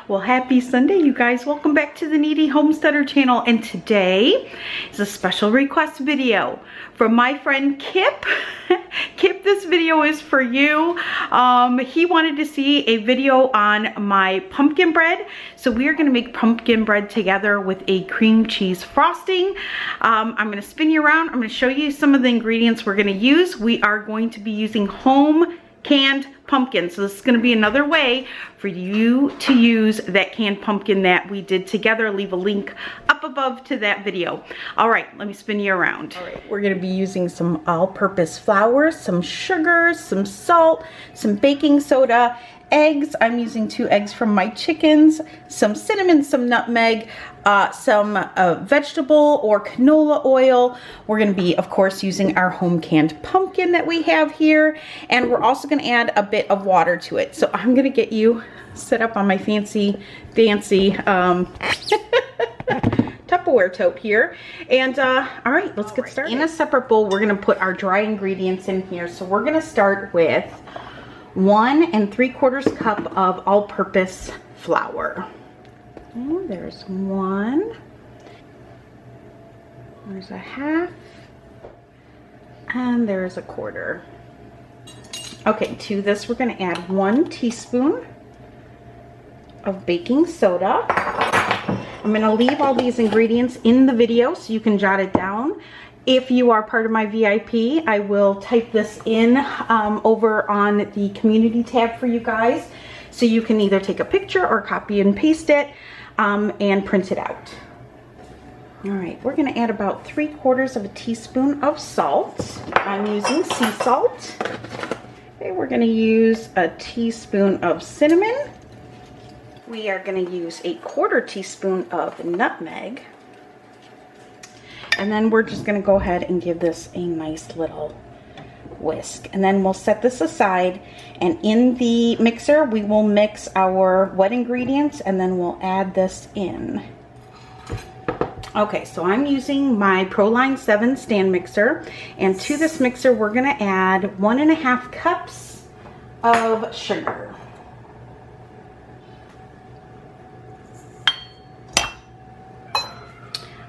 Well, happy Sunday, you guys. Welcome back to the Kneady Homesteader channel. And today is a special request video from my friend Kip. Kip, this video is for you. He wanted to see a video on my pumpkin bread. So we are going to make pumpkin bread together with a cream cheese frosting. I'm going to spin you around. I'm going to show you some of the ingredients we're going to use. We are going to be using home canned pumpkin. So this is going to be another way for you to use that canned pumpkin that we did together. Leave a link up above to that video. All right, let me spin you around. All right, we're going to be using some all-purpose flour, some sugar, some salt, some baking soda, eggs. I'm using 2 eggs from my chickens, some cinnamon, some nutmeg, some vegetable or canola oil. We're going to be, of course, using our home canned pumpkin that we have here, and we're also going to add a bit of water to it. So I'm going to get you set up on my fancy Tupperware tote here, and all right, let's get started. In a separate bowl, we're going to put our dry ingredients in here. So we're going to start with 1 3/4 cup of all-purpose flour. Oh, there's 1. There's a 1/2. And there's a 1/4. Okay, to this we're going to add 1 teaspoon of baking soda. I'm going to leave all these ingredients in the video so you can jot it down. If you are part of my VIP, I will type this in over on the community tab for you guys, so you can either take a picture or copy and paste it and print it out. All right, we're going to add about 3/4 teaspoon of salt. I'm using sea salt. Okay, we're going to use a teaspoon of cinnamon. We are going to use a 1/4 teaspoon of nutmeg. And then we're just going to go ahead and give this a nice little whisk. And then we'll set this aside. And in the mixer, we will mix our wet ingredients, and then we'll add this in. Okay, so I'm using my Proline 7 stand mixer. And to this mixer, we're going to add 1 1/2 cups of sugar.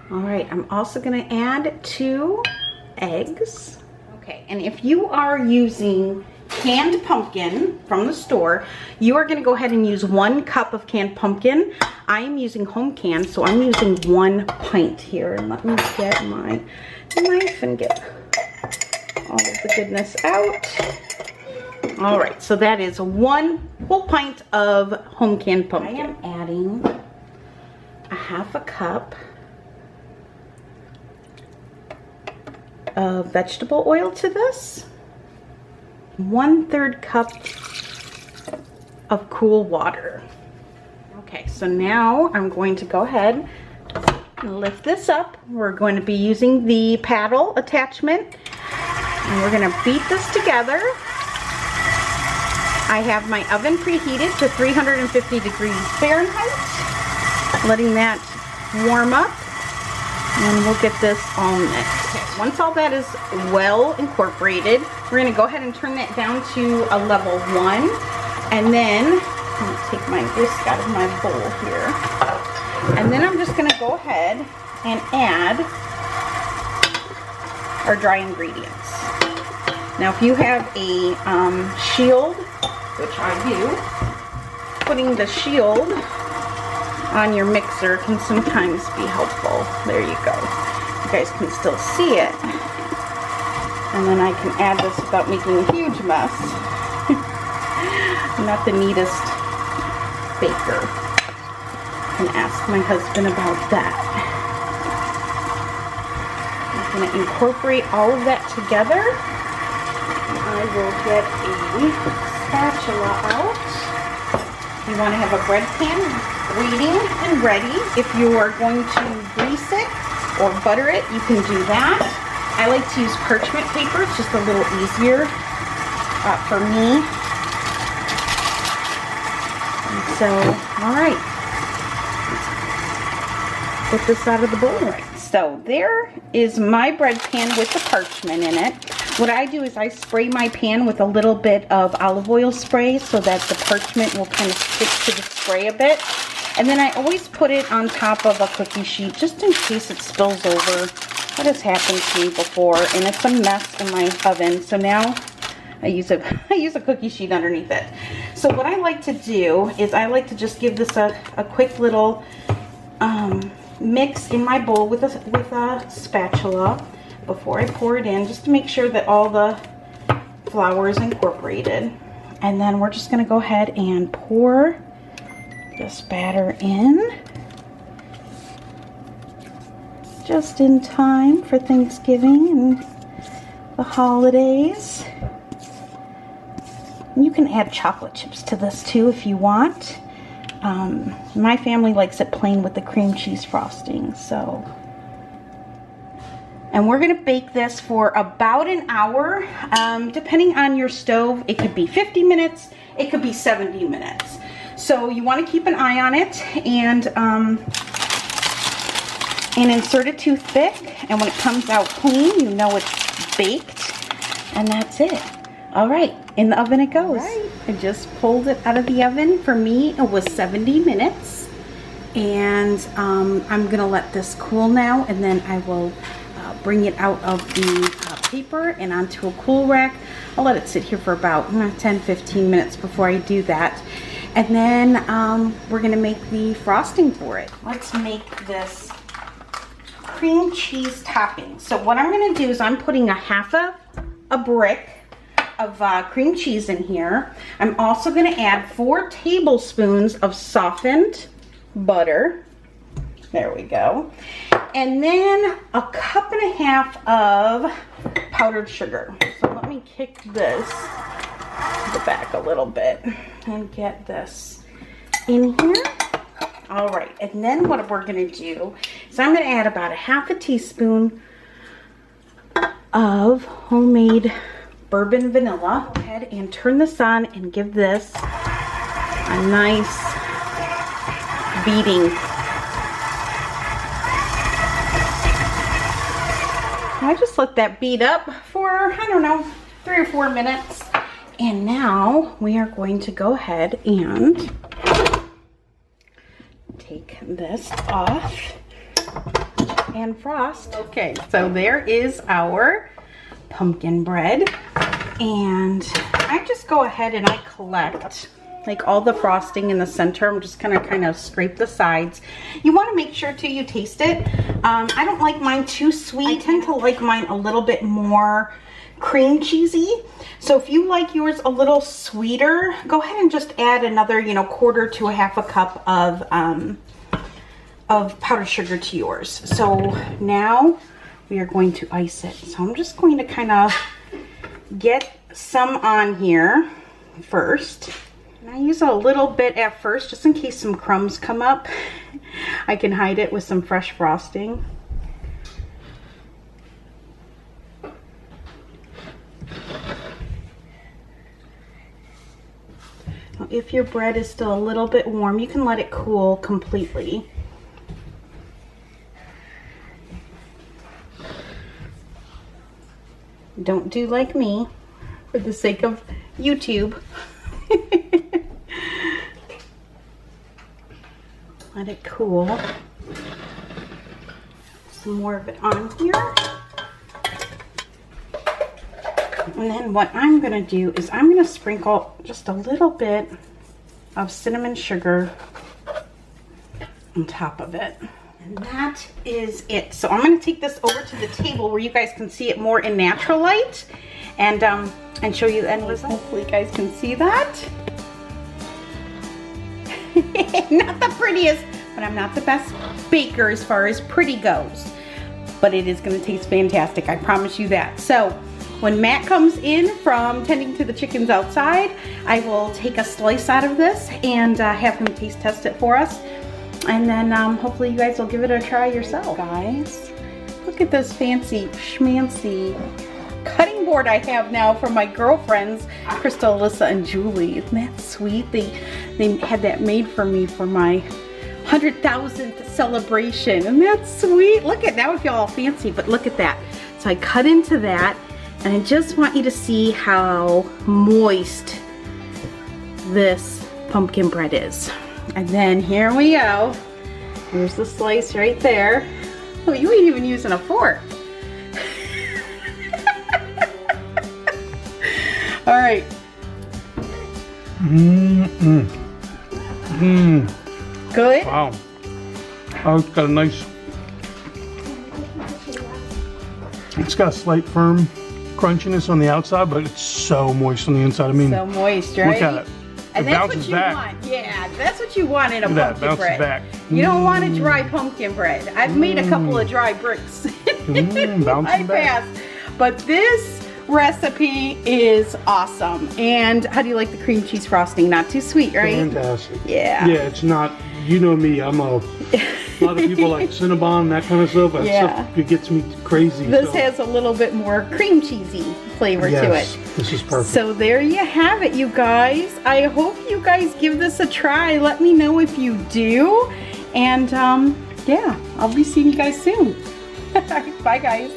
All right, I'm also going to add 2 eggs. Okay, and if you are using canned pumpkin from the store, you are going to go ahead and use 1 cup of canned pumpkin. I am using home canned, so I'm using 1 pint here. And let me get my knife and get all of the goodness out. All right, so that is 1 whole pint of home canned pumpkin. I am adding a 1/2 cup of vegetable oil to this, 1/3 cup of cool water. Okay, so now I'm going to go ahead and lift this up. We're going to be using the paddle attachment, and we're going to beat this together. I have my oven preheated to 350 degrees Fahrenheit, letting that warm up, and we'll get this all mixed. Okay, once all that is well incorporated, we're going to go ahead and turn that down to a level 1. And then, I'm going to take my whisk out of my bowl here. And then I'm just going to go ahead and add our dry ingredients. Now, if you have a shield, which I do, putting the shield on your mixer can sometimes be helpful. There you go. You guys can still see it. And then I can add this without making a huge mess. I'm not the neatest baker. I can ask my husband about that. I'm going to incorporate all of that together. I will get a spatula out. You want to have a bread pan waiting and ready. If you are going to grease it or butter it, you can do that. I like to use parchment paper. It's just a little easier for me. And so, all right, let's put this out of the bowl. So there is my bread pan with the parchment in it. What I do is I spray my pan with a little bit of olive oil spray so that the parchment will kind of stick to the spray a bit. And then I always put it on top of a cookie sheet just in case it spills over. That has happened to me before, and it's a mess in my oven. So now I use a cookie sheet underneath it. So what I like to do is I like to just give this a quick little mix in my bowl with a spatula before I pour it in, just to make sure that all the flour is incorporated. And then we're just going to go ahead and pour this batter in just in time for Thanksgiving and the holidays. And you can add chocolate chips to this too if you want. My family likes it plain with the cream cheese frosting. So, and we're going to bake this for about an hour. Depending on your stove, it could be 50 minutes, it could be 70 minutes. So you want to keep an eye on it and insert a toothpick. And when it comes out clean, you know it's baked. And that's it. All right, in the oven it goes. Right. I just pulled it out of the oven. For me, it was 70 minutes. And I'm gonna let this cool now, and then I will bring it out of the paper and onto a cool rack. I'll let it sit here for about 10-15 minutes before I do that. And then we're gonna make the frosting for it. Let's make this cream cheese topping. So what I'm gonna do is I'm putting a half a brick of cream cheese in here. I'm also going to add 4 tablespoons of softened butter. There we go. And then a cup and a half of powdered sugar. So let me kick this to the back a little bit and get this in here. All right, and then what we're going to do is I'm going to add about a half a teaspoon of homemade bourbon vanilla. Go ahead and turn this on and give this a nice beating. I just let that beat up for, I don't know, 3 or 4 minutes. And now we are going to go ahead and take this off and frost. Okay, so there is our pumpkin bread, and I just go ahead and I collect like all the frosting in the center. I'm just gonna kind of scrape the sides. You want to make sure too you taste it. I don't like mine too sweet. I tend to like mine a little bit more cream cheesy. So if you like yours a little sweeter, go ahead and just add another, you know, 1/4 to a half a cup of powdered sugar to yours. So now we are going to ice it. So I'm just going to kind of get some on here first. And I use a little bit at first just in case some crumbs come up. I can hide it with some fresh frosting. If your bread is still a little bit warm, you can let it cool completely. Don't do like me for the sake of YouTube. Let it cool. Some more of it on here. And then what I'm going to do is I'm going to sprinkle just a little bit of cinnamon sugar on top of it. And that is it. So I'm going to take this over to the table where you guys can see it more in natural light and show you the end result. Hopefully you guys can see that. Not the prettiest, but I'm not the best baker as far as pretty goes. But it is going to taste fantastic. I promise you that. So when Matt comes in from tending to the chickens outside, I will take a slice out of this and have him taste test it for us. And then hopefully you guys will give it a try yourself. Guys, look at this fancy schmancy cutting board I have now from my girlfriends, Crystal, Alyssa, and Julie. Isn't that sweet? They had that made for me for my 100,000th celebration. Isn't that sweet? Look at, now I feel all fancy, but look at that. So I cut into that, and I just want you to see how moist this pumpkin bread is. And then here we go. Here's the slice right there. Oh, you ain't even using a fork. All right. Good? Wow. Oh, it's got a nice, it's got a slight firm crunchiness on the outside, but it's so moist on the inside. I mean, so moist, right? Look at it. And it that's bounces what you back. want. Yeah, that's what you want in a Look at pumpkin that, bread. bounces back. You don't want a dry pumpkin bread. I've made a couple of dry bricks. Bouncing back. But this recipe is awesome. And how do you like the cream cheese frosting? Not too sweet, right? Fantastic. Yeah. Yeah, it's not, you know me, I'm a lot of people like Cinnabon, that kind of stuff. That stuff, it gets me crazy. This has a little bit more cream cheesy flavor to it. This is perfect. So there you have it, you guys. I hope you guys give this a try. Let me know if you do. And yeah, I'll be seeing you guys soon. Bye, guys.